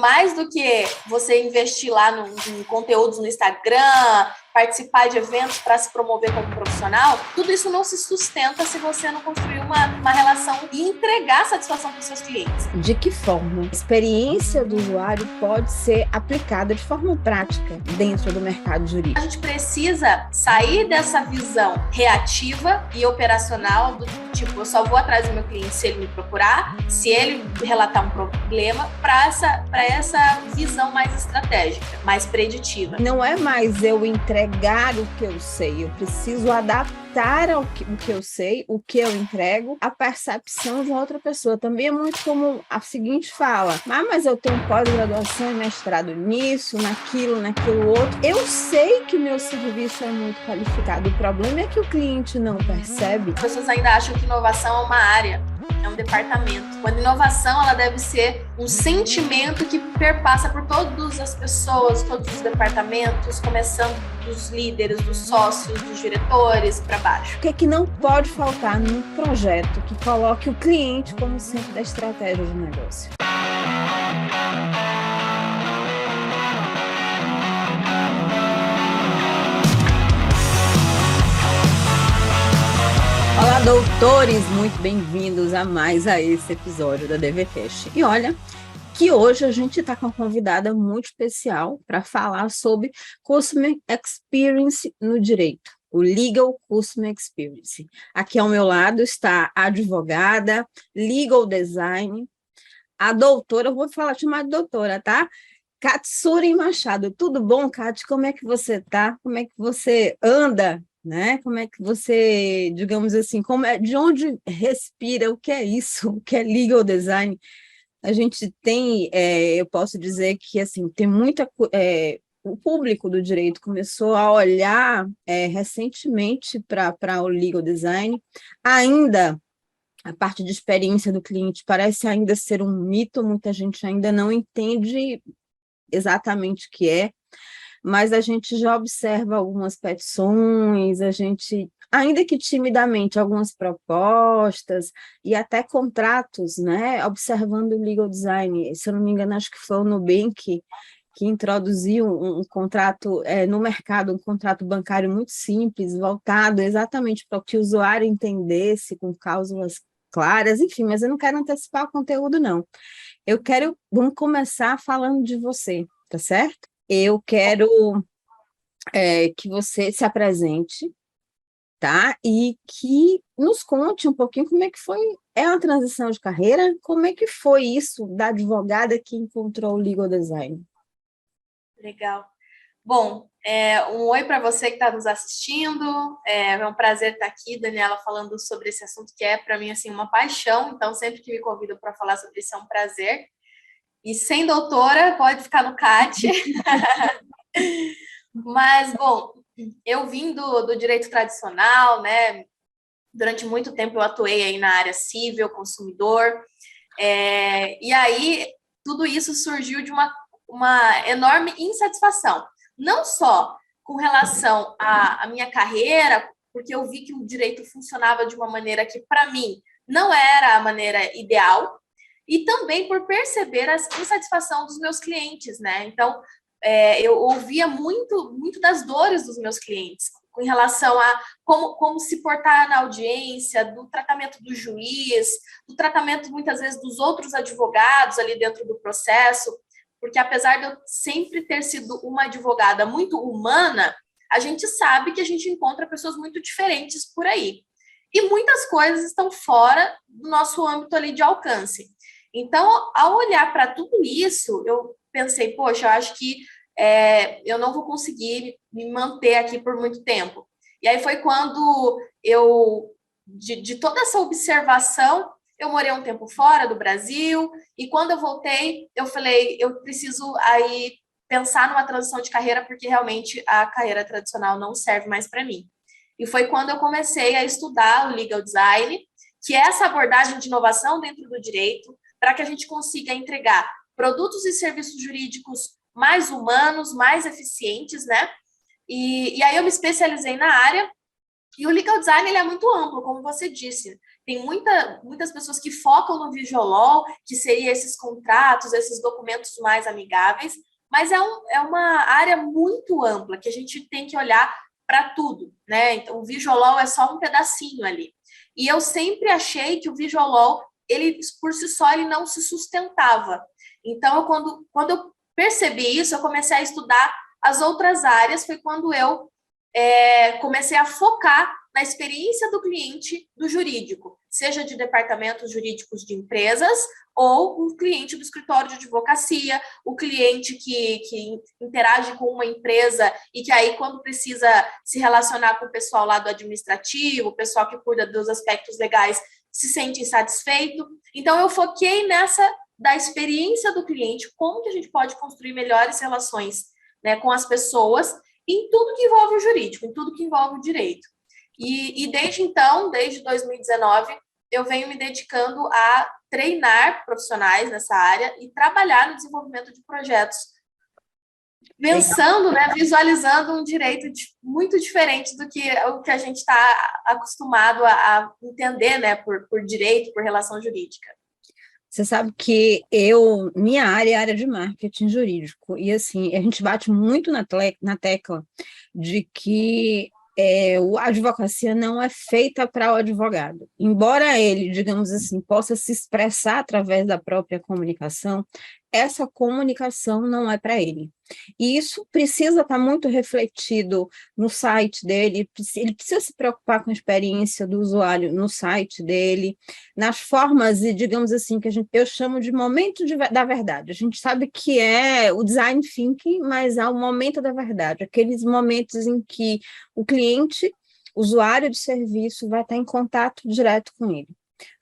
Mais do que você investir lá em conteúdos no Instagram, participar de eventos para se promover como profissional, tudo isso não se sustenta se você não construir uma relação e entregar satisfação para os seus clientes. De que forma a experiência do usuário pode ser aplicada de forma prática dentro do mercado jurídico? A gente precisa sair dessa visão reativa e operacional do tipo, eu só vou atrás do meu cliente se ele me procurar, se ele relatar um problema, para essa visão mais estratégica, mais preditiva. Não é mais eu entregar o que eu sei, eu preciso adaptar o que eu sei, o que eu entrego, à percepção de outra pessoa. Também é muito comum a seguinte fala: mas eu tenho pós-graduação e mestrado nisso, naquilo outro. Eu sei que o meu serviço é muito qualificado. O problema é que o cliente não percebe. As pessoas ainda acham que inovação é uma área, é um departamento. Quando inovação, ela deve ser um sentimento que perpassa por todas as pessoas, todos os departamentos, começando dos líderes, dos sócios, dos diretores, para baixo. O que é que não pode faltar num projeto que coloque o cliente como centro da estratégia do negócio? Olá, doutores! Muito bem-vindos a esse episódio da DVCast. E olha, que hoje a gente está com uma convidada muito especial para falar sobre Customer Experience no direito, o Legal Customer Experience. Aqui ao meu lado está a advogada, Legal Design, a doutora, eu vou chamar de doutora, tá? Katsuri Machado. Tudo bom, Kat? Como é que você está? Como é que você anda? Né? Como é que você, digamos assim, de onde respira? O que é isso? O que é Legal Design? A gente tem, eu posso dizer que assim, tem o público do direito começou a olhar recentemente para o legal design. Ainda a parte de experiência do cliente parece ainda ser um mito, muita gente ainda não entende exatamente o que é, mas a gente já observa algumas petições, a gente, ainda que timidamente, algumas propostas e até contratos, né, observando o legal design. Se eu não me engano, acho que foi o Nubank que introduziu um contrato no mercado, um contrato bancário muito simples, voltado exatamente para o que o usuário entendesse, com cláusulas claras, enfim, mas eu não quero antecipar o conteúdo, não. Vamos começar falando de você, tá certo? Eu quero que você se apresente, tá? E que nos conte um pouquinho como é que foi, uma transição de carreira, como é que foi isso da advogada que encontrou o legal design? Legal. Bom, um oi para você que está nos assistindo, é um prazer estar aqui, Daniela, falando sobre esse assunto que é, para mim, assim, uma paixão, então sempre que me convidam para falar sobre isso é um prazer. E sem doutora, pode ficar no CAT. Mas, bom, eu vim do direito tradicional, né? Durante muito tempo eu atuei aí na área civil, consumidor, e aí tudo isso surgiu de uma enorme insatisfação, não só com relação à minha carreira, porque eu vi que o direito funcionava de uma maneira que, para mim, não era a maneira ideal, e também por perceber a insatisfação dos meus clientes, né? Então, eu ouvia muito das dores dos meus clientes em relação a como se portar na audiência, do tratamento do juiz, do tratamento, muitas vezes, dos outros advogados ali dentro do processo, porque apesar de eu sempre ter sido uma advogada muito humana, a gente sabe que a gente encontra pessoas muito diferentes por aí. E muitas coisas estão fora do nosso âmbito ali de alcance. Então, ao olhar para tudo isso, eu pensei, poxa, eu acho que eu não vou conseguir me manter aqui por muito tempo. E aí foi quando de toda essa observação, eu morei um tempo fora do Brasil, e quando eu voltei, eu falei, eu preciso aí pensar numa transição de carreira, porque realmente a carreira tradicional não serve mais para mim. E foi quando eu comecei a estudar o legal design, que é essa abordagem de inovação dentro do direito, para que a gente consiga entregar produtos e serviços jurídicos mais humanos, mais eficientes, né? E aí eu me especializei na área, e o legal design ele é muito amplo, como você disse. tem muitas pessoas que focam no Visual, que seria esses contratos, esses documentos mais amigáveis, mas é uma área muito ampla, que a gente tem que olhar para tudo, né? Então, o Visual é só um pedacinho ali. E eu sempre achei que o Visual, ele, por si só, ele não se sustentava. Então, quando eu percebi isso, eu comecei a estudar as outras áreas, foi quando eu comecei a focar na experiência do cliente do jurídico, seja de departamentos jurídicos de empresas ou um cliente do escritório de advocacia, o cliente que interage com uma empresa e que aí, quando precisa se relacionar com o pessoal lá do administrativo, o pessoal que cuida dos aspectos legais, se sente insatisfeito. Então, eu foquei nessa da experiência do cliente, como que a gente pode construir melhores relações, né, com as pessoas, em tudo que envolve o jurídico, em tudo que envolve o direito. E desde então, desde 2019, eu venho me dedicando a treinar profissionais nessa área e trabalhar no desenvolvimento de projetos, pensando, né, visualizando um direito muito diferente do que o que a gente está acostumado a entender, né, por direito, por relação jurídica. Você sabe que minha área é a área de marketing jurídico, e assim, a gente bate muito na tecla de que a advocacia não é feita para o advogado. Embora ele, digamos assim, possa se expressar através da própria comunicação, essa comunicação não é para ele. E isso precisa estar muito refletido no site dele, ele precisa se preocupar com a experiência do usuário no site dele, nas formas, e digamos assim, que eu chamo de momento da verdade. A gente sabe que é o design thinking, mas há o momento da verdade, aqueles momentos em que o cliente, usuário de serviço, vai estar em contato direto com ele.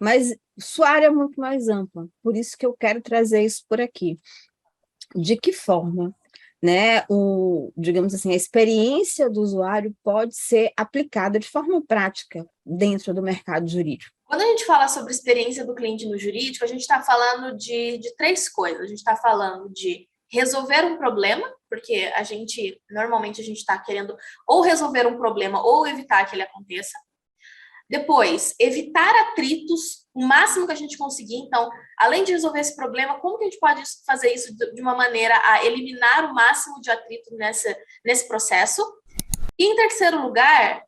Mas sua área é muito mais ampla, por isso que eu quero trazer isso por aqui. De que forma, né, digamos assim, a experiência do usuário pode ser aplicada de forma prática dentro do mercado jurídico? Quando a gente fala sobre a experiência do cliente no jurídico, a gente está falando de três coisas. A gente está falando de resolver um problema, porque normalmente a gente está querendo ou resolver um problema ou evitar que ele aconteça. Depois, evitar atritos o máximo que a gente conseguir. Então, além de resolver esse problema, como que a gente pode fazer isso de uma maneira a eliminar o máximo de atrito nesse processo? E, em terceiro lugar,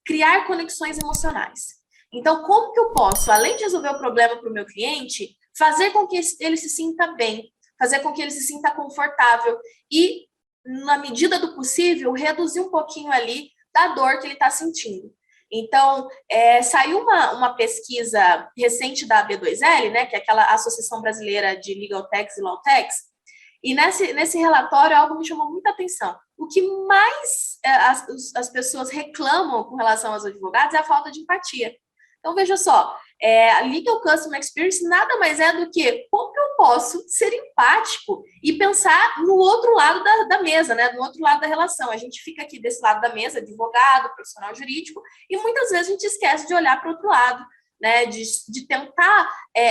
criar conexões emocionais. Então, como que eu posso, além de resolver o problema para o meu cliente, fazer com que ele se sinta bem, fazer com que ele se sinta confortável e, na medida do possível, reduzir um pouquinho ali da dor que ele está sentindo. Então, saiu uma pesquisa recente da AB2L, né, que é aquela Associação Brasileira de Legal Techs e Law Techs, e nesse relatório algo me chamou muita atenção. O que mais as pessoas reclamam com relação aos advogados é a falta de empatia. Então, veja só, a Legal Customer Experience nada mais é do que como que eu posso ser empático e pensar no outro lado da mesa, né? No outro lado da relação. A gente fica aqui desse lado da mesa, advogado, profissional jurídico, e muitas vezes a gente esquece de olhar para o outro lado, né? De tentar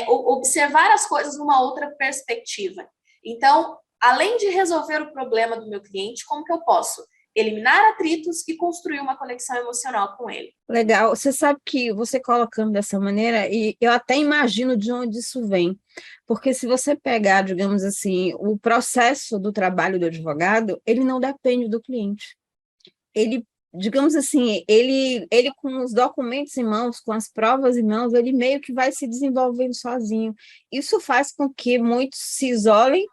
observar as coisas numa outra perspectiva. Então, além de resolver o problema do meu cliente, como que eu posso eliminar atritos e construir uma conexão emocional com ele? Legal. Você sabe que você colocando dessa maneira, e eu até imagino de onde isso vem, porque se você pegar, digamos assim, o processo do trabalho do advogado, ele não depende do cliente. Ele, digamos assim, ele com os documentos em mãos, com as provas em mãos, ele meio que vai se desenvolvendo sozinho. Isso faz com que muitos se isolem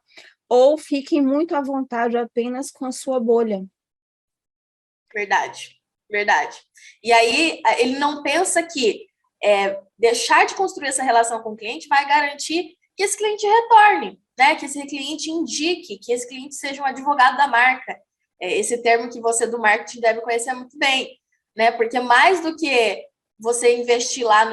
ou fiquem muito à vontade apenas com a sua bolha. Verdade. E aí, ele não pensa que deixar de construir essa relação com o cliente vai garantir que esse cliente retorne, né? Que esse cliente indique, que esse cliente seja um advogado da marca. Esse termo que você do marketing deve conhecer muito bem, né? Porque mais do que você investir lá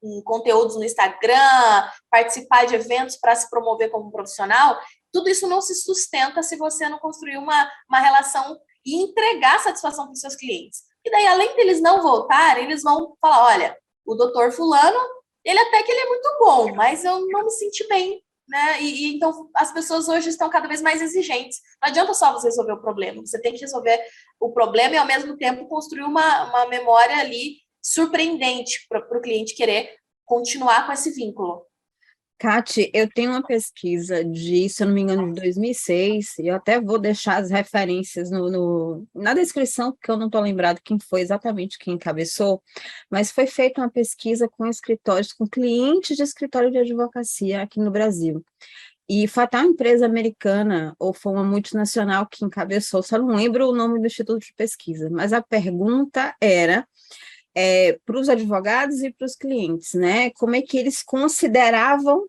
em conteúdos no Instagram, participar de eventos para se promover como profissional, tudo isso não se sustenta se você não construir uma relação e entregar satisfação para os seus clientes. E daí, além deles não voltarem, eles vão falar, olha, o doutor fulano, ele até que ele é muito bom, mas eu não me senti bem, né? E então, as pessoas hoje estão cada vez mais exigentes. Não adianta só você resolver o problema, você tem que resolver o problema e, ao mesmo tempo, construir uma memória ali surpreendente para o cliente querer continuar com esse vínculo. Kati, eu tenho uma pesquisa se eu não me engano, de 2006, e eu até vou deixar as referências na descrição, porque eu não estou lembrado quem foi exatamente quem encabeçou, mas foi feita uma pesquisa com escritórios, com clientes de escritório de advocacia aqui no Brasil. E foi até uma empresa americana, ou foi uma multinacional que encabeçou, só não lembro o nome do instituto de pesquisa, mas a pergunta era para os advogados e para os clientes, né? Como é que eles consideravam,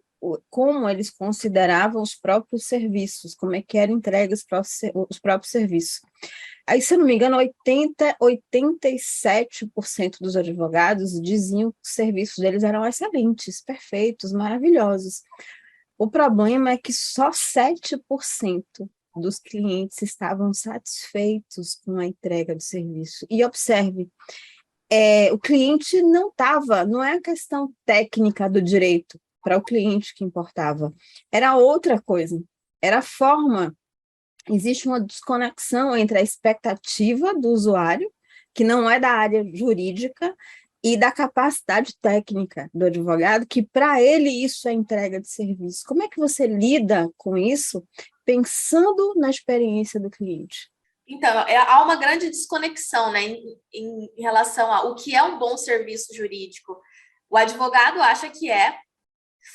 como eles consideravam os próprios serviços, como é que eram entregues os próprios serviços. Aí, se eu não me engano, 87% dos advogados diziam que os serviços deles eram excelentes, perfeitos, maravilhosos. O problema é que só 7% dos clientes estavam satisfeitos com a entrega do serviço. E observe, o cliente não é a questão técnica do direito para o cliente que importava, era outra coisa, era a forma. Existe uma desconexão entre a expectativa do usuário, que não é da área jurídica, e da capacidade técnica do advogado, que para ele isso é entrega de serviço. Como é que você lida com isso, pensando na experiência do cliente? Então, há uma grande desconexão, né, em relação ao que é um bom serviço jurídico. O advogado acha que é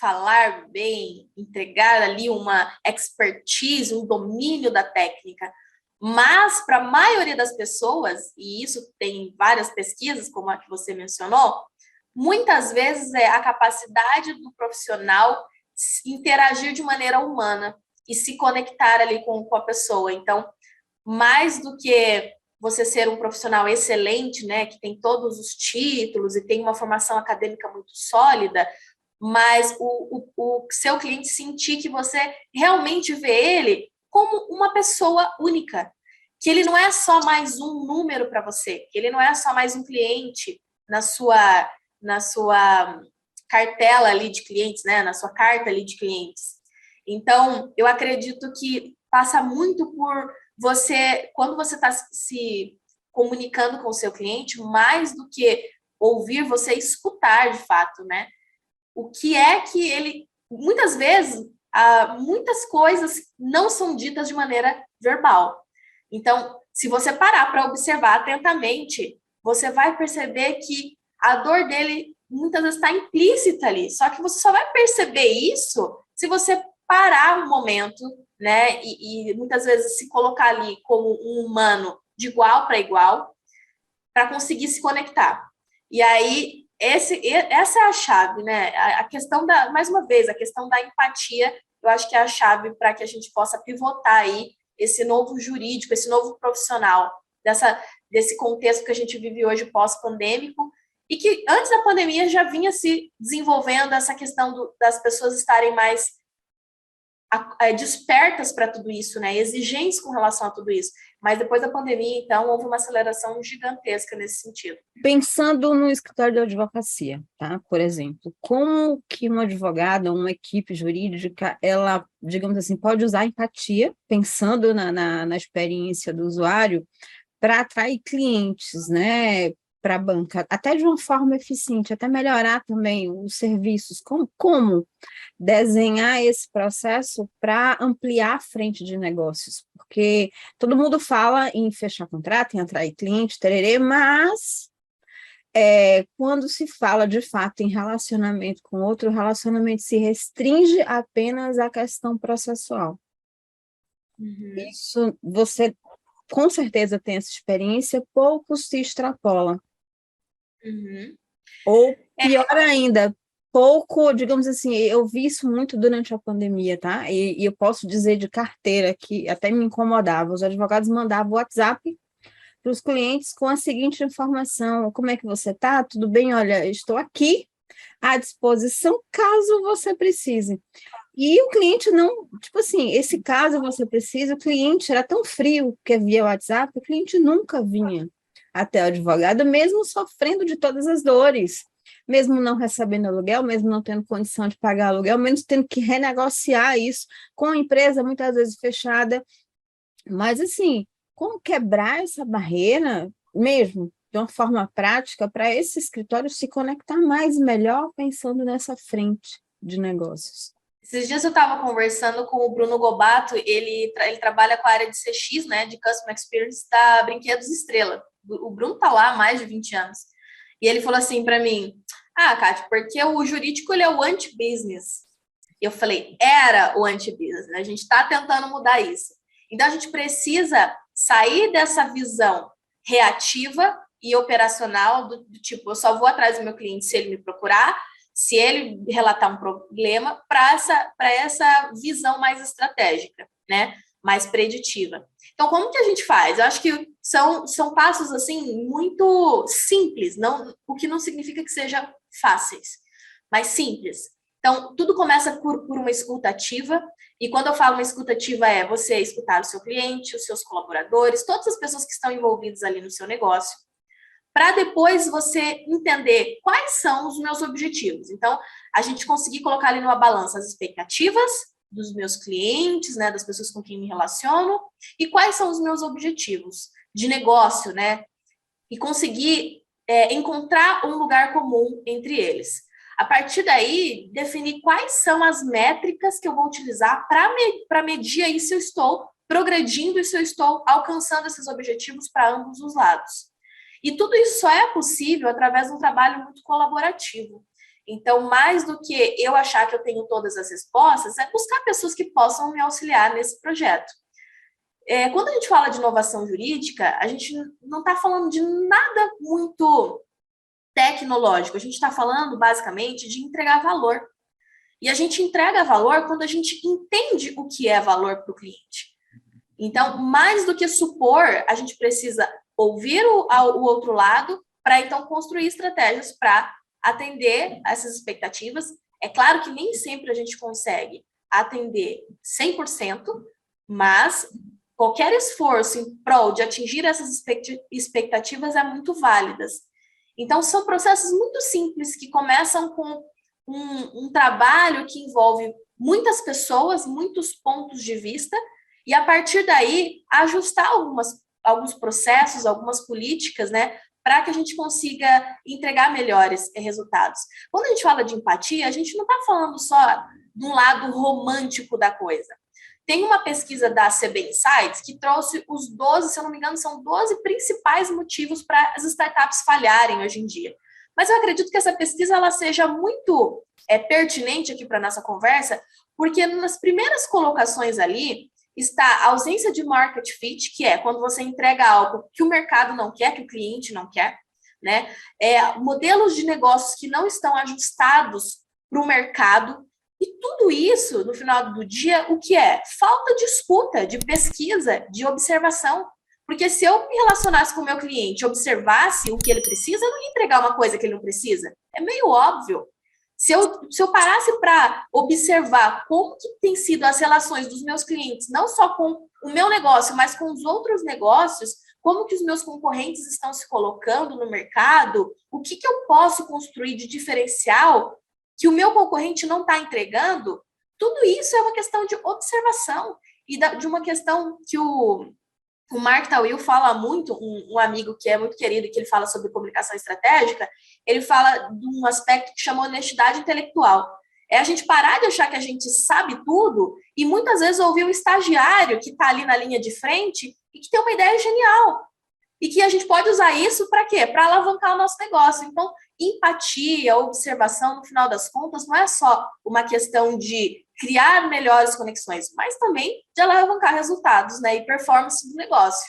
falar bem, entregar ali uma expertise, um domínio da técnica, mas para a maioria das pessoas, e isso tem várias pesquisas, como a que você mencionou, muitas vezes é a capacidade do profissional interagir de maneira humana e se conectar ali com a pessoa. Então, mais do que você ser um profissional excelente, né, que tem todos os títulos e tem uma formação acadêmica muito sólida, mas o seu cliente sentir que você realmente vê ele como uma pessoa única, que ele não é só mais um número para você, que ele não é só mais um cliente na sua cartela ali de clientes, né, na sua carta ali de clientes. Então, eu acredito que passa muito por você, quando você está se comunicando com o seu cliente, mais do que ouvir, você escutar de fato, né? O que é que ele... Muitas vezes, muitas coisas não são ditas de maneira verbal. Então, se você parar para observar atentamente, você vai perceber que a dor dele muitas vezes está implícita ali. Só que você só vai perceber isso se você parar um momento, né? E muitas vezes se colocar ali como um humano de igual para igual, para conseguir se conectar. E aí, essa é a chave, né? A questão mais uma vez, a questão da empatia, eu acho que é a chave para que a gente possa pivotar aí esse novo jurídico, esse novo profissional, desse contexto que a gente vive hoje pós-pandêmico, e que antes da pandemia já vinha se desenvolvendo essa questão das pessoas estarem mais despertas para tudo isso, né? Exigentes com relação a tudo isso. Mas depois da pandemia, então, houve uma aceleração gigantesca nesse sentido. Pensando no escritório de advocacia, tá? Por exemplo, como que uma advogada, uma equipe jurídica, ela, digamos assim, pode usar empatia, pensando na experiência do usuário, para atrair clientes, né? Para a banca, até de uma forma eficiente, até melhorar também os serviços. Como desenhar esse processo para ampliar a frente de negócios? Porque todo mundo fala em fechar contrato, em atrair cliente, tererê, mas quando se fala de fato em relacionamento com outro, o relacionamento se restringe apenas à questão processual. Uhum. Isso você com certeza tem essa experiência, pouco se extrapola. Uhum. Ou pior ainda, pouco, digamos assim, eu vi isso muito durante a pandemia, tá? E eu posso dizer de carteira que até me incomodava. Os advogados mandavam WhatsApp para os clientes com a seguinte informação: como é que você está? Tudo bem? Olha, estou aqui à disposição caso você precise. E o cliente não, tipo assim, esse caso você precisa, o cliente era tão frio que via WhatsApp, o cliente nunca vinha até o advogado, mesmo sofrendo de todas as dores, mesmo não recebendo aluguel, mesmo não tendo condição de pagar aluguel, mesmo tendo que renegociar isso com a empresa muitas vezes fechada. Mas assim, como quebrar essa barreira mesmo? de uma forma prática para esse escritório se conectar mais e melhor pensando nessa frente de negócios? Esses dias eu estava conversando com o Bruno Gobato, ele trabalha com a área de CX, né, de Customer Experience da Brinquedos Estrela. O Bruno está lá há mais de 20 anos. E ele falou assim para mim, Kátia, porque o jurídico ele é o anti-business. E eu falei, era o anti-business, né? A gente está tentando mudar isso. Então, a gente precisa sair dessa visão reativa e operacional do tipo, eu só vou atrás do meu cliente se ele me procurar, se ele relatar um problema, para essa visão mais estratégica, né? Mais preditiva. Então, como que a gente faz? Eu acho que são passos, assim, muito simples, não, o que não significa que seja fáceis, mas simples. Então, tudo começa por uma escuta ativa, e quando eu falo uma escuta ativa é você escutar o seu cliente, os seus colaboradores, todas as pessoas que estão envolvidas ali no seu negócio, para depois você entender quais são os meus objetivos. Então, a gente conseguir colocar ali numa balança as expectativas dos meus clientes, né, das pessoas com quem me relaciono, e quais são os meus objetivos de negócio, né, e conseguir encontrar um lugar comum entre eles. A partir daí, definir quais são as métricas que eu vou utilizar para medir aí se eu estou progredindo e se eu estou alcançando esses objetivos para ambos os lados. E tudo isso só é possível através de um trabalho muito colaborativo. Então, mais do que eu achar que eu tenho todas as respostas, é buscar pessoas que possam me auxiliar nesse projeto. Quando a gente fala de inovação jurídica, a gente não está falando de nada muito tecnológico, a gente está falando, basicamente, de entregar valor. E a gente entrega valor quando a gente entende o que é valor para o cliente. Então, mais do que supor, a gente precisa ouvir o outro lado para, então, construir estratégias para atender essas expectativas. É claro que nem sempre a gente consegue atender 100%, mas qualquer esforço em prol de atingir essas expectativas é muito válidas. Então, são processos muito simples que começam com um trabalho que envolve muitas pessoas, muitos pontos de vista, e a partir daí ajustar alguns processos, algumas políticas, né, para que a gente consiga entregar melhores resultados. Quando a gente fala de empatia, a gente não está falando só de um lado romântico da coisa. Tem uma pesquisa da CB Insights que trouxe os 12, se eu não me engano, são 12 principais motivos para as startups falharem hoje em dia. Mas eu acredito que essa pesquisa ela seja muito pertinente aqui para a nossa conversa, porque nas primeiras colocações ali está a ausência de market fit, que é quando você entrega algo que o mercado não quer, que o cliente não quer, né? Modelos de negócios que não estão ajustados para o mercado. E tudo isso, no final do dia, o que é? Falta de escuta, de pesquisa, de observação. Porque se eu me relacionasse com o meu cliente, observasse o que ele precisa, eu não ia entregar uma coisa que ele não precisa. É meio óbvio. Se eu parasse para observar como que tem sido as relações dos meus clientes, não só com o meu negócio, mas com os outros negócios, como que os meus concorrentes estão se colocando no mercado, o que eu posso construir de diferencial que o meu concorrente não está entregando, tudo isso é uma questão de observação e de uma questão que o Mark Tawil fala muito, um amigo que é muito querido e que ele fala sobre comunicação estratégica, ele fala de um aspecto que chama honestidade intelectual. É a gente parar de achar que a gente sabe tudo e muitas vezes ouvir o estagiário que está ali na linha de frente e que tem uma ideia genial. E que a gente pode usar isso para quê? Para alavancar o nosso negócio. Então, empatia, observação, no final das contas, não é só uma questão de criar melhores conexões, mas também de alavancar resultados, né, e performance do negócio.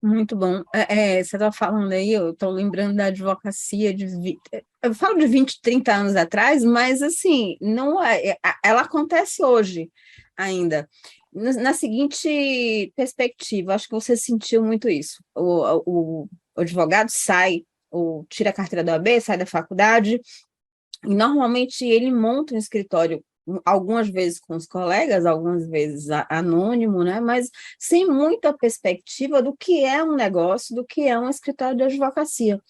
Muito bom. Você está falando aí, eu estou lembrando da advocacia eu falo de 20, 30 anos atrás, mas assim, não ela acontece hoje ainda. Na seguinte perspectiva, acho que você sentiu muito isso. O advogado tira a carteira da OAB, sai da faculdade, e normalmente ele monta um escritório algumas vezes com os colegas, algumas vezes anônimo, né? Mas sem muita perspectiva do que é um negócio, do que é um escritório de advocacia.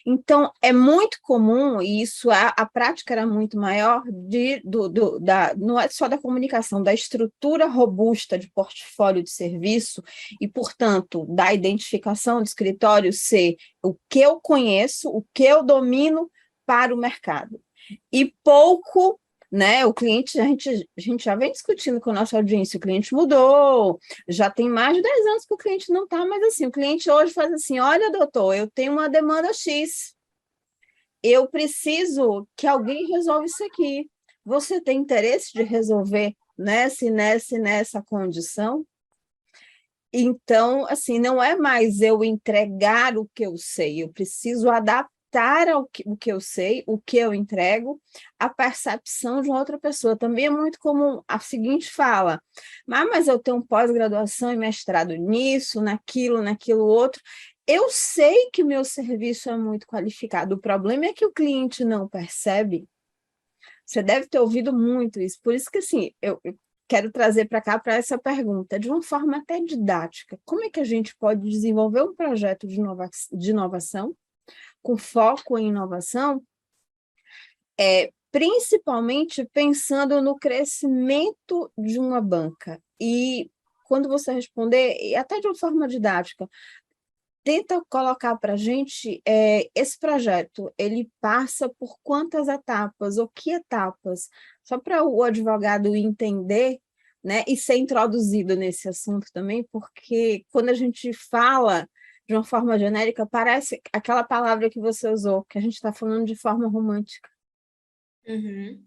Então, é muito comum, e isso a prática era muito maior, não é só da comunicação, da estrutura robusta de portfólio de serviço e, portanto, da identificação do escritório ser o que eu conheço, o que eu domino para o mercado. E pouco, né? O cliente, a gente já vem discutindo com a nossa audiência, o cliente mudou, já tem mais de 10 anos que o cliente não está, mas assim, o cliente hoje faz assim: olha, doutor, eu tenho uma demanda X, eu preciso que alguém resolva isso aqui. Você tem interesse de resolver nessa condição? Então, assim, não é mais eu entregar o que eu sei, eu preciso adaptar o que eu sei, o que eu entrego, à percepção de uma outra pessoa. Também é muito comum a seguinte fala: mas eu tenho pós-graduação e mestrado nisso, naquilo outro. Eu sei que o meu serviço é muito qualificado, o problema é que o cliente não percebe. Você deve ter ouvido muito isso, por isso que, assim, eu quero trazer para cá para essa pergunta, de uma forma até didática. Como é que a gente pode desenvolver um projeto de inovação, com foco em inovação, principalmente pensando no crescimento de uma banca? E quando você responder, e até de uma forma didática, tenta colocar para a gente esse projeto, ele passa por quantas etapas, ou que etapas, só para o advogado entender, né, e ser introduzido nesse assunto também, porque quando a gente fala de uma forma genérica, parece aquela palavra que você usou, que a gente está falando de forma romântica. Uhum.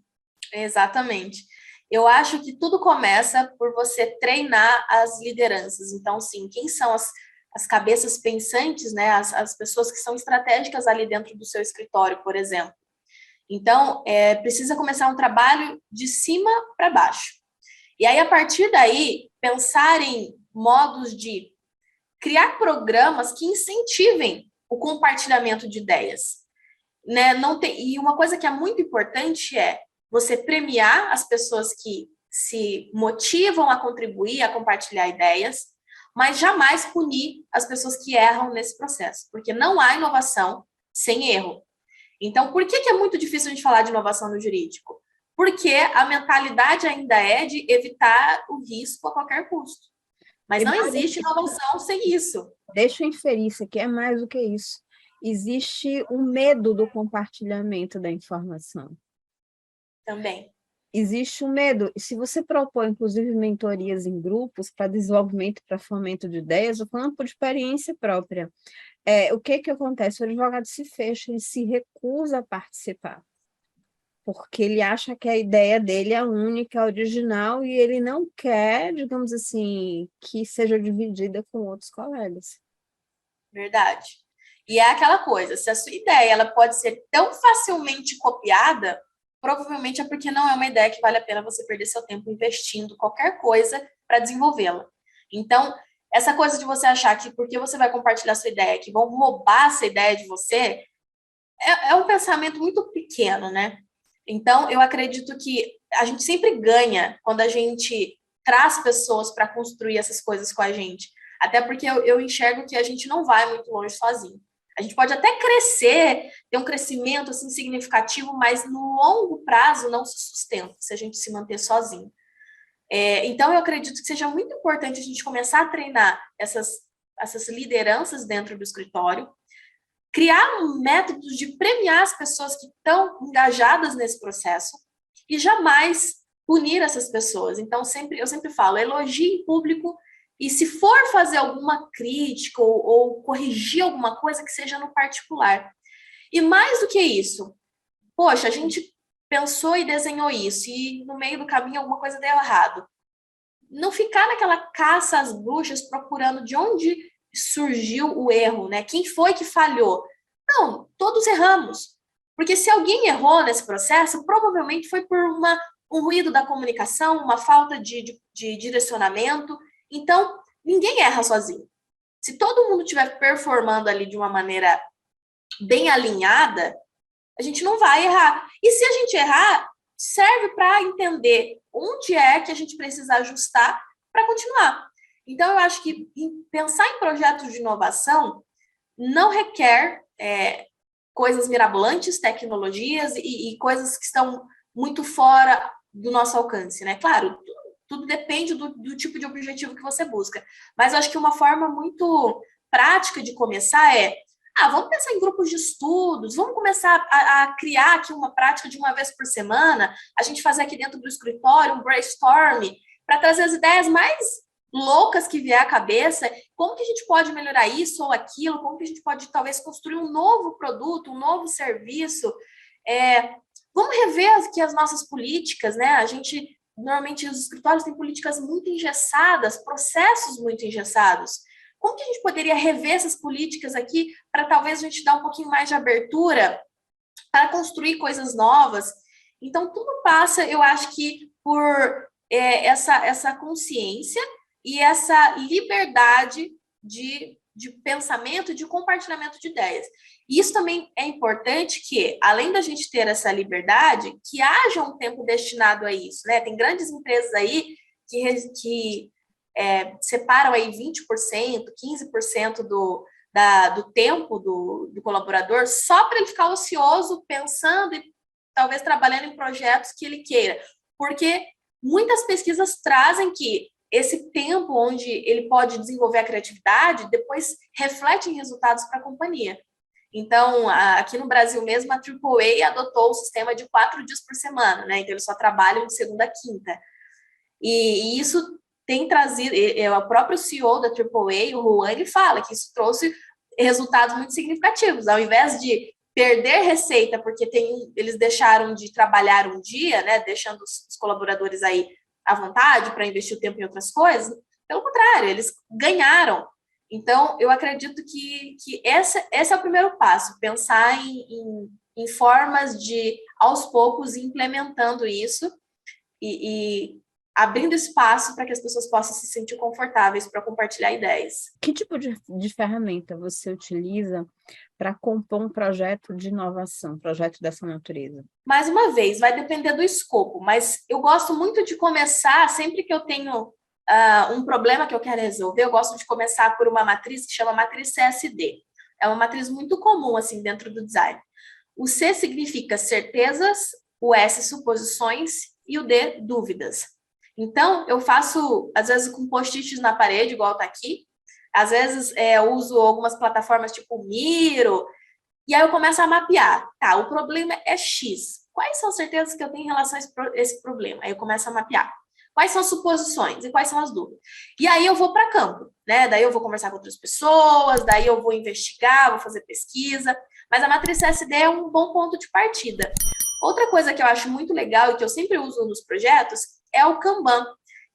Exatamente. Eu acho que tudo começa por você treinar as lideranças. Então, sim, quem são as cabeças pensantes, né? As pessoas que são estratégicas ali dentro do seu escritório, por exemplo. Então, precisa começar um trabalho de cima para baixo. E aí, a partir daí, pensar em modos de criar programas que incentivem o compartilhamento de ideias. Né? Não tem, e uma coisa que é muito importante é você premiar as pessoas que se motivam a contribuir, a compartilhar ideias, mas jamais punir as pessoas que erram nesse processo, porque não há inovação sem erro. Então, por que é muito difícil a gente falar de inovação no jurídico? Porque a mentalidade ainda é de evitar o risco a qualquer custo. Mas não existe inovação sem isso. Deixa eu inferir, isso aqui é mais do que isso. Existe o medo do compartilhamento da informação. Também. Existe o medo. E se você propõe, inclusive, mentorias em grupos para desenvolvimento, para fomento de ideias, eu falando por experiência própria, o que acontece? O advogado se fecha, ele se recusa a participar, porque ele acha que a ideia dele é a única, a original, e ele não quer, digamos assim, que seja dividida com outros colegas. Verdade. E é aquela coisa, se a sua ideia ela pode ser tão facilmente copiada, provavelmente é porque não é uma ideia que vale a pena você perder seu tempo investindo qualquer coisa para desenvolvê-la. Então, essa coisa de você achar que porque você vai compartilhar sua ideia, que vão roubar essa ideia de você, é um pensamento muito pequeno, né? Então, eu acredito que a gente sempre ganha quando a gente traz pessoas para construir essas coisas com a gente. Até porque eu enxergo que a gente não vai muito longe sozinho. A gente pode até crescer, ter um crescimento assim significativo, mas no longo prazo não se sustenta se a gente se manter sozinho. Então, eu acredito que seja muito importante a gente começar a treinar essas lideranças dentro do escritório, criar métodos de premiar as pessoas que estão engajadas nesse processo e jamais punir essas pessoas. Então, eu sempre falo, elogie em público e se for fazer alguma crítica ou corrigir alguma coisa, que seja no particular. E mais do que isso, poxa, a gente pensou e desenhou isso e no meio do caminho alguma coisa deu errado. Não ficar naquela caça às bruxas procurando de onde surgiu o erro, né? Quem foi que falhou? Não, todos erramos. Porque se alguém errou nesse processo, provavelmente foi por um ruído da comunicação, uma falta de direcionamento. Então, ninguém erra sozinho. Se todo mundo estiver performando ali de uma maneira bem alinhada, a gente não vai errar. E se a gente errar, serve para entender onde é que a gente precisa ajustar para continuar. Então, eu acho que pensar em projetos de inovação não requer coisas mirabolantes, tecnologias e coisas que estão muito fora do nosso alcance, né? Claro, tudo depende do tipo de objetivo que você busca. Mas eu acho que uma forma muito prática de começar vamos pensar em grupos de estudos, vamos começar a criar aqui uma prática de uma vez por semana, a gente fazer aqui dentro do escritório um brainstorm para trazer as ideias mais loucas que vier à cabeça, como que a gente pode melhorar isso ou aquilo, como que a gente pode talvez construir um novo produto, um novo serviço. Vamos rever aqui as nossas políticas, né? A gente, normalmente, os escritórios têm políticas muito engessadas, processos muito engessados. Como que a gente poderia rever essas políticas aqui para talvez a gente dar um pouquinho mais de abertura para construir coisas novas? Então, tudo passa, eu acho que, por essa consciência e essa liberdade de pensamento e de compartilhamento de ideias. E isso também é importante que, além da gente ter essa liberdade, que haja um tempo destinado a isso, né? Tem grandes empresas aí que separam aí 20%, 15% do tempo do colaborador só para ele ficar ocioso, pensando e talvez trabalhando em projetos que ele queira. Porque muitas pesquisas trazem que esse tempo onde ele pode desenvolver a criatividade depois reflete em resultados para a companhia. Então, aqui no Brasil mesmo, a AAA adotou o sistema de 4 dias por semana, né? Então, eles só trabalham de segunda a quinta. E isso tem trazido, o próprio CEO da AAA, o Juan, ele fala que isso trouxe resultados muito significativos. Ao invés de perder receita, porque eles deixaram de trabalhar um dia, né? Deixando os colaboradores aí à vontade para investir o tempo em outras coisas, pelo contrário, eles ganharam. Então, eu acredito que esse é o primeiro passo, pensar em formas de, aos poucos, implementando isso e abrindo espaço para que as pessoas possam se sentir confortáveis para compartilhar ideias. Que tipo de ferramenta você utiliza para compor um projeto de inovação, projeto dessa natureza? Mais uma vez, vai depender do escopo, mas eu gosto muito de começar, sempre que eu tenho um problema que eu quero resolver, eu gosto de começar por uma matriz que chama matriz CSD. É uma matriz muito comum, assim, dentro do design. O C significa certezas, o S, suposições, e o D, dúvidas. Então, eu faço, às vezes, com post-its na parede, igual tá aqui. Às vezes, eu uso algumas plataformas tipo Miro, e aí eu começo a mapear. Tá, o problema é X. Quais são as certezas que eu tenho em relação a esse problema? Aí eu começo a mapear. Quais são as suposições e quais são as dúvidas? E aí eu vou para campo, né? Daí eu vou conversar com outras pessoas, daí eu vou investigar, vou fazer pesquisa. Mas a matriz CSD é um bom ponto de partida. Outra coisa que eu acho muito legal e que eu sempre uso nos projetos é o Kanban,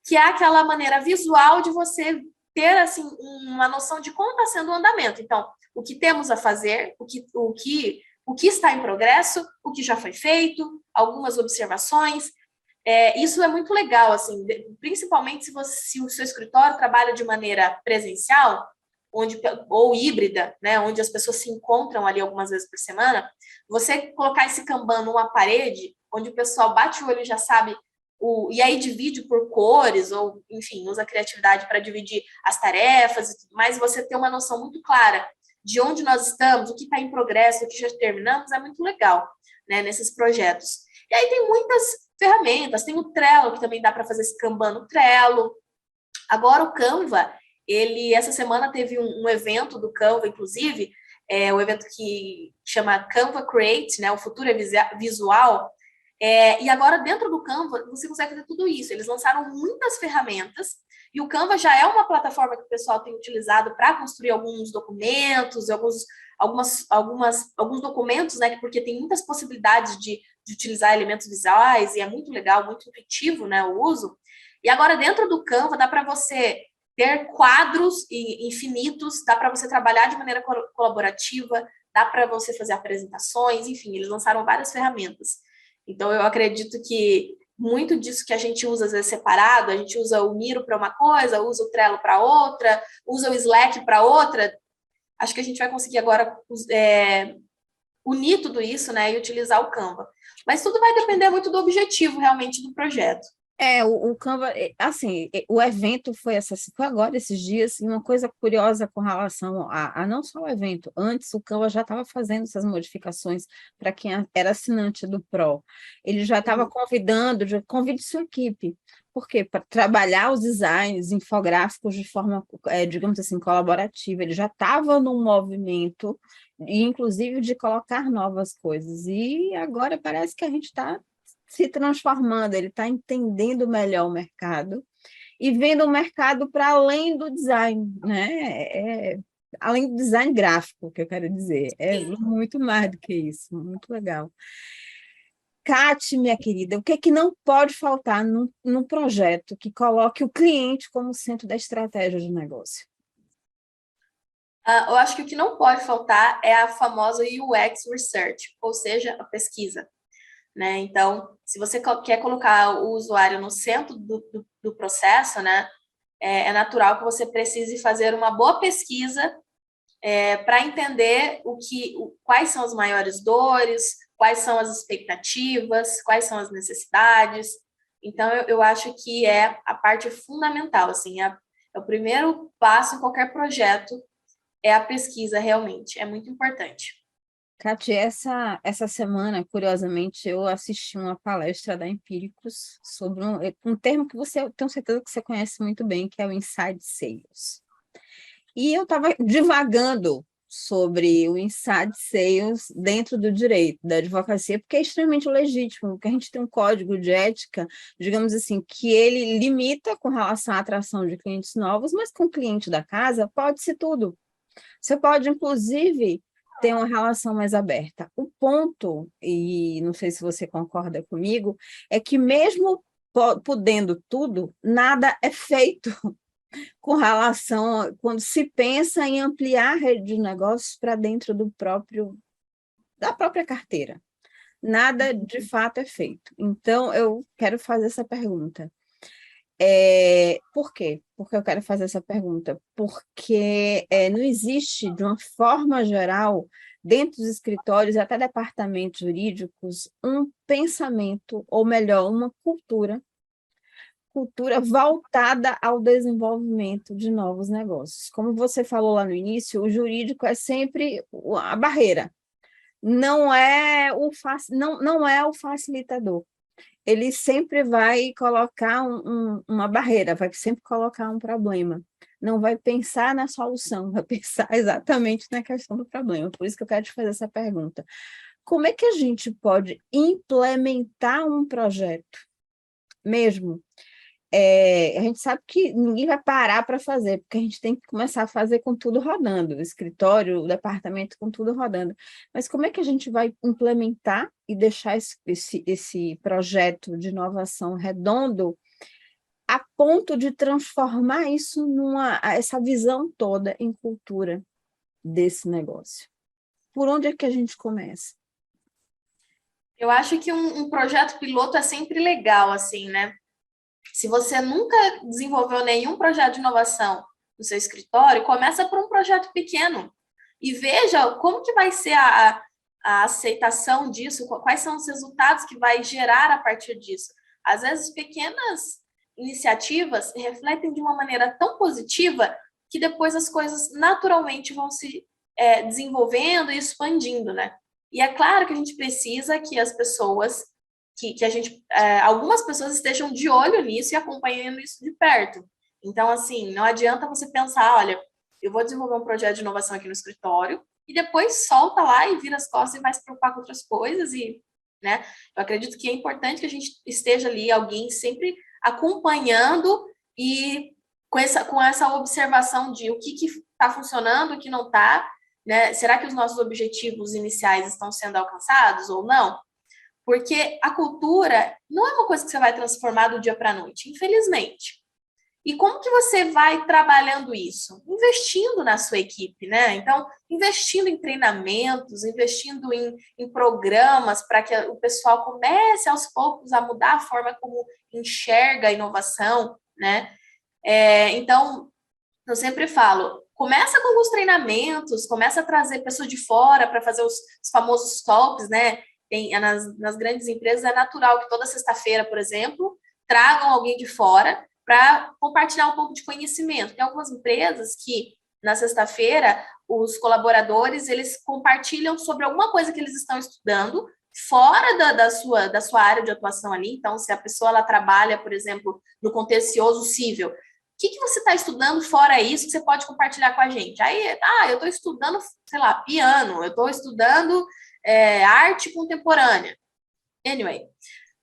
que é aquela maneira visual de você ter assim uma noção de como está sendo o andamento. Então, o que temos a fazer, o que está em progresso, o que já foi feito, algumas observações. Isso é muito legal, assim, principalmente se o seu escritório trabalha de maneira presencial, ou híbrida, né, onde as pessoas se encontram ali algumas vezes por semana, você colocar esse Kanban numa parede, onde o pessoal bate o olho e já sabe, e aí divide por cores, ou, enfim, usa a criatividade para dividir as tarefas e tudo mais, e você ter uma noção muito clara de onde nós estamos, o que está em progresso, o que já terminamos, é muito legal, né, nesses projetos. E aí tem muitas ferramentas, tem o Trello, que também dá para fazer esse Kanban no Trello. Agora o Canva, essa semana teve um evento do Canva, inclusive, um evento que chama Canva Create, né, o futuro é visual, e agora dentro do Canva você consegue fazer tudo isso. Eles lançaram muitas ferramentas, e o Canva já é uma plataforma que o pessoal tem utilizado para construir alguns documentos, alguns documentos, né, porque tem muitas possibilidades de utilizar elementos visuais, e é muito legal, muito intuitivo, né, o uso. E agora, dentro do Canva, dá para você ter quadros infinitos, dá para você trabalhar de maneira colaborativa, dá para você fazer apresentações, enfim, eles lançaram várias ferramentas. Então, eu acredito que muito disso que a gente usa, às vezes, separado, a gente usa o Miro para uma coisa, usa o Trello para outra, usa o Slack para outra, acho que a gente vai conseguir agora unir tudo isso, né, e utilizar o Canva. Mas tudo vai depender muito do objetivo, realmente, do projeto. O Canva, assim, o evento foi agora esses dias, e uma coisa curiosa com relação a não só o evento, antes o Canva já estava fazendo essas modificações para quem era assinante do Pro. Ele já estava convide sua equipe. Por quê? Para trabalhar os designs infográficos de forma, digamos assim, colaborativa. Ele já estava num movimento, inclusive de colocar novas coisas. E agora parece que a gente está se transformando, ele está entendendo melhor o mercado e vendo o mercado para além do design, né? Além do design gráfico, que eu quero dizer, é Sim. muito mais do que isso, muito legal. Kate, minha querida, o que é que não pode faltar num projeto que coloque o cliente como centro da estratégia de negócio? Eu acho que o que não pode faltar é a famosa UX Research, ou seja, a pesquisa. Né? Então, se você quer colocar o usuário no centro do processo, né, é natural que você precise fazer uma boa pesquisa para entender quais são as maiores dores, quais são as expectativas, quais são as necessidades. Então, eu acho que é a parte fundamental, assim, é o primeiro passo em qualquer projeto, é a pesquisa, realmente, é muito importante. Kati, essa semana, curiosamente, eu assisti uma palestra da Empíricos sobre um termo que eu tenho certeza que você conhece muito bem, que é o Inside Sales. E eu estava divagando sobre o Inside Sales dentro do direito, da advocacia, porque é extremamente legítimo, porque a gente tem um código de ética, digamos assim, que ele limita com relação à atração de clientes novos, mas com o cliente da casa pode-se tudo. Você pode, inclusive, ter uma relação mais aberta. O ponto, e não sei se você concorda comigo, é que mesmo podendo tudo, nada é feito com relação quando se pensa em ampliar a rede de negócios para dentro da própria carteira. Nada de fato é feito. Então, eu quero fazer essa pergunta. Por quê? Porque eu quero fazer essa pergunta. Porque não existe, de uma forma geral, dentro dos escritórios e até departamentos jurídicos, um pensamento, ou melhor, uma cultura voltada ao desenvolvimento de novos negócios. Como você falou lá no início, o jurídico é sempre a barreira, não é o facilitador. Ele sempre vai colocar uma barreira, vai sempre colocar um problema. Não vai pensar na solução, vai pensar exatamente na questão do problema. Por isso que eu quero te fazer essa pergunta. Como é que a gente pode implementar um projeto mesmo? A gente sabe que ninguém vai parar para fazer, porque a gente tem que começar a fazer com tudo rodando, o escritório, o departamento com tudo rodando. Mas como é que a gente vai implementar e deixar esse projeto de inovação redondo a ponto de transformar isso essa visão toda em cultura desse negócio? Por onde é que a gente começa? Eu acho que um projeto piloto é sempre legal, assim, né? Se você nunca desenvolveu nenhum projeto de inovação no seu escritório, começa por um projeto pequeno e veja como que vai ser a aceitação disso, quais são os resultados que vai gerar a partir disso. Às vezes, pequenas iniciativas refletem de uma maneira tão positiva que depois as coisas naturalmente vão se desenvolvendo e expandindo, né? E é claro que a gente precisa que as pessoas que a gente, algumas pessoas estejam de olho nisso e acompanhando isso de perto. Então, assim, não adianta você pensar, olha, eu vou desenvolver um projeto de inovação aqui no escritório e depois solta lá e vira as costas e vai se preocupar com outras coisas e, né? Eu acredito que é importante que a gente esteja ali, alguém sempre acompanhando e com essa observação de o que está funcionando, o que não está, né? Será que os nossos objetivos iniciais estão sendo alcançados ou não? Porque a cultura não é uma coisa que você vai transformar do dia para a noite, infelizmente. E como que você vai trabalhando isso? Investindo na sua equipe, né? Então, investindo em treinamentos, investindo em programas para que o pessoal comece aos poucos a mudar a forma como enxerga a inovação, né? Então, eu sempre falo, começa com alguns treinamentos, começa a trazer pessoas de fora para fazer os famosos tops, né? Nas grandes empresas é natural que toda sexta-feira, por exemplo, tragam alguém de fora para compartilhar um pouco de conhecimento. Tem algumas empresas que, na sexta-feira, os colaboradores, eles compartilham sobre alguma coisa que eles estão estudando fora da sua área de atuação ali. Então, se a pessoa ela trabalha, por exemplo, no contencioso civil, o que você está estudando fora isso que você pode compartilhar com a gente? Aí, eu estou estudando, sei lá, piano, eu estou estudando arte contemporânea. Anyway,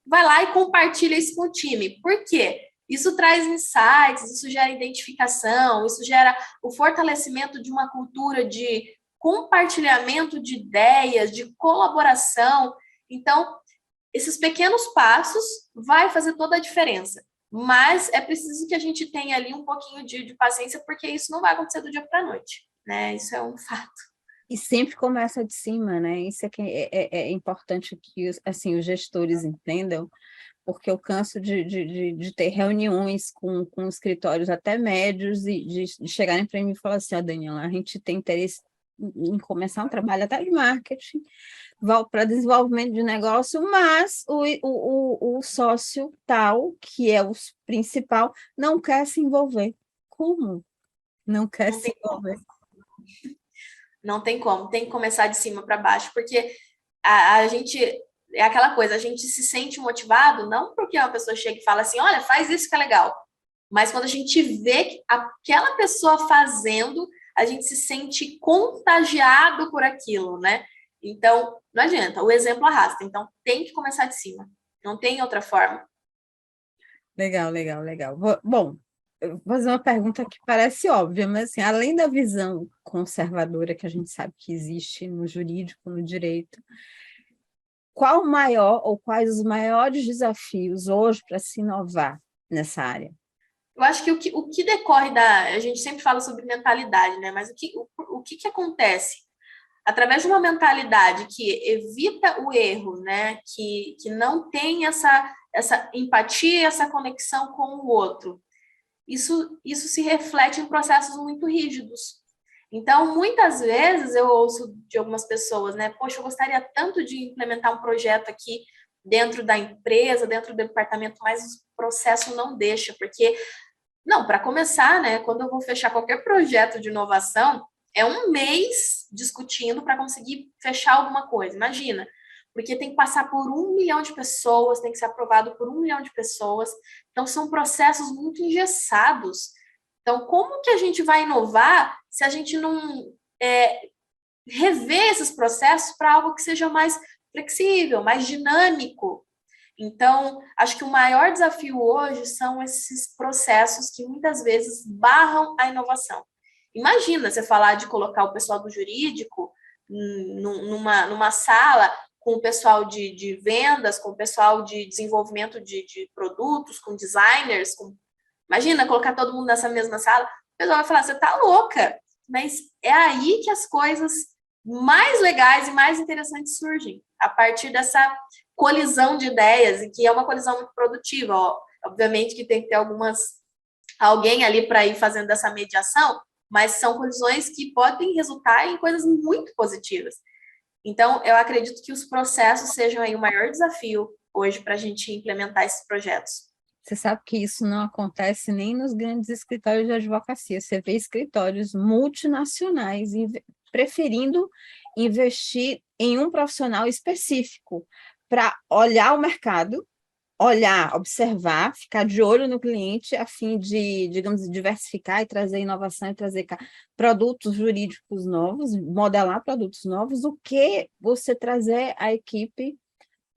vai lá e compartilha isso com o time. Por quê? Isso traz insights, isso gera identificação, isso gera o fortalecimento de uma cultura de compartilhamento de ideias, de colaboração. Então, esses pequenos passos vai fazer toda a diferença. Mas é preciso que a gente tenha ali um pouquinho de paciência, porque isso não vai acontecer do dia para a noite, né? Isso é um fato. E sempre começa de cima, né? Isso é que é importante que assim, os gestores entendam, porque eu canso de ter reuniões com escritórios até médios e de chegarem para mim e falar assim, Daniela, a gente tem interesse em começar um trabalho até de marketing, para desenvolvimento de negócio, mas o sócio tal, que é o principal, não quer se envolver. Como? Não quer se envolver? Não tem como, tem que começar de cima para baixo, porque a gente, é aquela coisa, a gente se sente motivado, não porque uma pessoa chega e fala assim, olha, faz isso que é legal, mas quando a gente vê aquela pessoa fazendo, a gente se sente contagiado por aquilo, né? Então, não adianta, o exemplo arrasta, então tem que começar de cima, não tem outra forma. Legal, legal, legal. Bom, eu vou fazer uma pergunta que parece óbvia, mas assim, além da visão conservadora que a gente sabe que existe no jurídico, no direito, qual o maior ou quais os maiores desafios hoje para se inovar nessa área? Eu acho que o que decorre a gente sempre fala sobre mentalidade, né? Mas o que acontece? Através de uma mentalidade que evita o erro, né? Que não tem essa empatia, essa conexão com o outro, isso se reflete em processos muito rígidos. Então, muitas vezes eu ouço de algumas pessoas, né? Poxa, eu gostaria tanto de implementar um projeto aqui dentro da empresa, dentro do departamento, mas o processo não deixa, porque, não, para começar, né? Quando eu vou fechar qualquer projeto de inovação, é um mês discutindo para conseguir fechar alguma coisa. Imagina, porque tem que passar por 1 milhão de pessoas, tem que ser aprovado por 1 milhão de pessoas. Então, são processos muito engessados. Então, como que a gente vai inovar se a gente não rever esses processos para algo que seja mais flexível, mais dinâmico? Então, acho que o maior desafio hoje são esses processos que muitas vezes barram a inovação. Imagina você falar de colocar o pessoal do jurídico numa sala com o pessoal de vendas, com o pessoal de desenvolvimento de produtos, com designers. Imagina colocar todo mundo nessa mesma sala, o pessoal vai falar, você está louca. Mas é aí que as coisas mais legais e mais interessantes surgem, a partir dessa colisão de ideias, e que é uma colisão muito produtiva. Obviamente que tem que ter alguém ali para ir fazendo essa mediação, mas são colisões que podem resultar em coisas muito positivas. Então, eu acredito que os processos sejam aí o maior desafio hoje para a gente implementar esses projetos. Você sabe que isso não acontece nem nos grandes escritórios de advocacia. Você vê escritórios multinacionais preferindo investir em um profissional específico para olhar o mercado, observar, ficar de olho no cliente, a fim de, digamos, diversificar e trazer inovação e trazer produtos jurídicos novos, modelar produtos novos, do que você trazer a equipe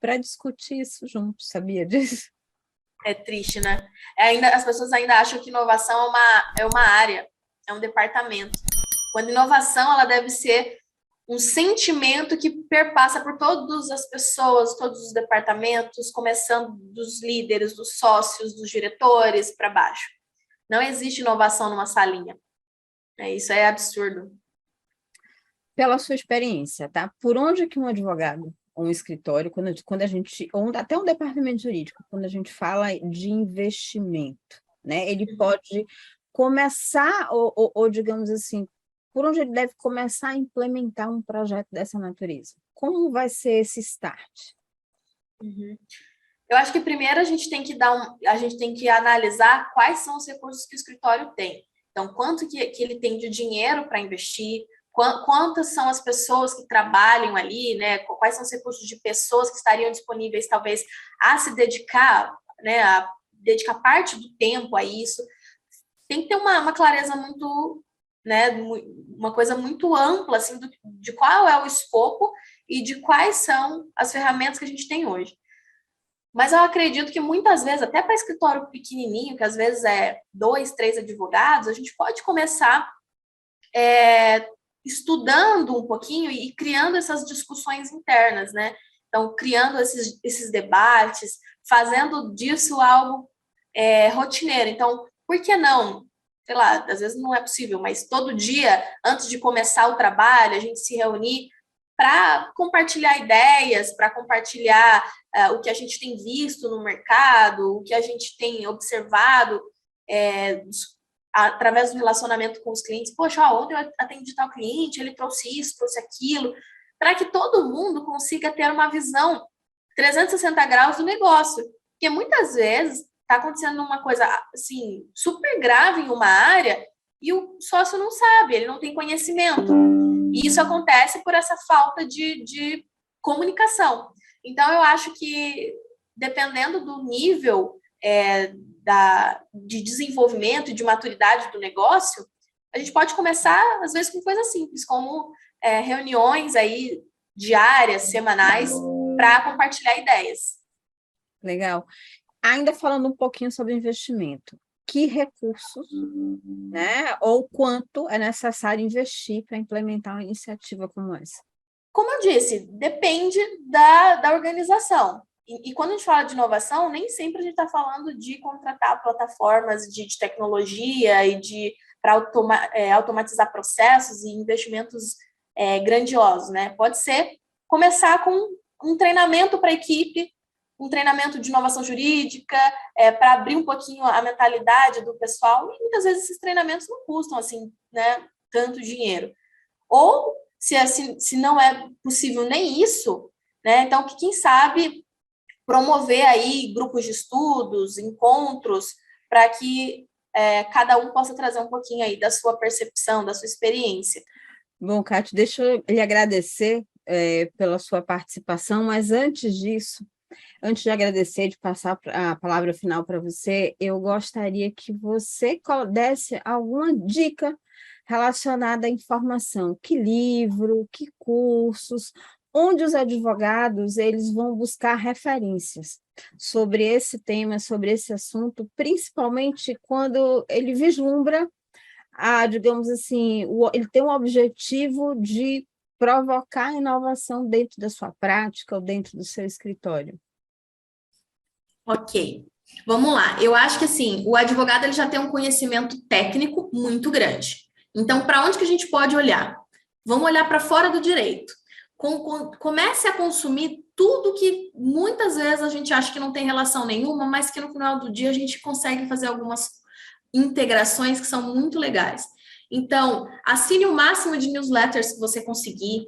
para discutir isso junto, sabia disso? É triste, né? As pessoas ainda acham que inovação é uma área, é um departamento. Quando inovação, ela deve ser um sentimento que perpassa por todas as pessoas, todos os departamentos, começando dos líderes, dos sócios, dos diretores para baixo. Não existe inovação numa salinha. Isso é absurdo. Pela sua experiência, tá? Por onde que um advogado ou um escritório, quando a gente, ou até um departamento jurídico, quando a gente fala de investimento, né? Ele pode começar, ou digamos assim, por onde ele deve começar a implementar um projeto dessa natureza? Como vai ser esse start? Uhum. Eu acho que primeiro a gente tem que a gente tem que analisar quais são os recursos que o escritório tem. Então, quanto que ele tem de dinheiro para investir, quantas são as pessoas que trabalham ali, né? Quais são os recursos de pessoas que estariam disponíveis, talvez, a se dedicar, né? A dedicar parte do tempo a isso. Tem que ter uma clareza muito, né? Uma coisa muito ampla, assim, de qual é o escopo e de quais são as ferramentas que a gente tem hoje. Mas eu acredito que muitas vezes, até para escritório pequenininho, que às vezes é 2, 3 advogados, a gente pode começar estudando um pouquinho e criando essas discussões internas, né? Então, criando esses debates, fazendo disso algo rotineiro. Então, por que não? Sei lá, às vezes não é possível, mas todo dia, antes de começar o trabalho, a gente se reunir para compartilhar ideias, para compartilhar o que a gente tem visto no mercado, o que a gente tem observado através do relacionamento com os clientes. Poxa, ontem eu atendi tal cliente, ele trouxe isso, trouxe aquilo, para que todo mundo consiga ter uma visão 360 graus do negócio. Porque muitas vezes está acontecendo uma coisa assim, super grave em uma área e o sócio não sabe, ele não tem conhecimento. E isso acontece por essa falta de comunicação. Então, eu acho que, dependendo do nível de desenvolvimento e de maturidade do negócio, a gente pode começar, às vezes, com coisas simples, como reuniões aí diárias, semanais, para compartilhar ideias. Legal. Ainda falando um pouquinho sobre investimento, que recursos, né, ou quanto é necessário investir para implementar uma iniciativa como essa? Como eu disse, depende da organização. E quando a gente fala de inovação, nem sempre a gente está falando de contratar plataformas de tecnologia e para automatizar processos e investimentos grandiosos, né? Pode ser começar com um treinamento para a equipe, um treinamento de inovação jurídica, para abrir um pouquinho a mentalidade do pessoal, e muitas vezes esses treinamentos não custam assim, né, tanto dinheiro. Ou, se não é possível nem isso, né, então, quem sabe promover aí grupos de estudos, encontros, para que cada um possa trazer um pouquinho aí da sua percepção, da sua experiência. Bom, Cátia, deixa eu lhe agradecer pela sua participação, mas antes disso, antes de agradecer, de passar a palavra final para você, eu gostaria que você desse alguma dica relacionada à informação. Que livro, que cursos, onde os advogados eles vão buscar referências sobre esse tema, sobre esse assunto, principalmente quando ele vislumbra, digamos assim, ele tem um objetivo de provocar inovação dentro da sua prática ou dentro do seu escritório. Ok, vamos lá. Eu acho que assim, o advogado ele já tem um conhecimento técnico muito grande. Então, para onde que a gente pode olhar? Vamos olhar para fora do direito. Comece a consumir tudo que muitas vezes a gente acha que não tem relação nenhuma, mas que no final do dia a gente consegue fazer algumas integrações que são muito legais. Então, assine o máximo de newsletters que você conseguir.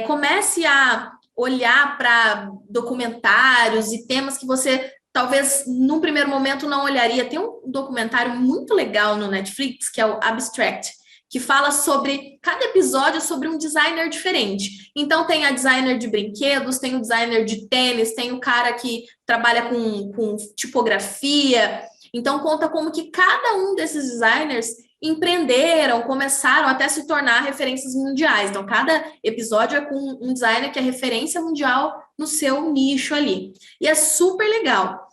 Comece a olhar para documentários e temas que você talvez num primeiro momento não olharia. Tem um documentário muito legal no Netflix, que é o Abstract, que fala sobre, cada episódio sobre um designer diferente. Então tem a designer de brinquedos, tem o designer de tênis, tem o cara que trabalha com tipografia. Então conta como que cada um desses designers empreenderam, começaram até se tornar referências mundiais. Então, cada episódio é com um designer que é referência mundial no seu nicho ali. E é super legal.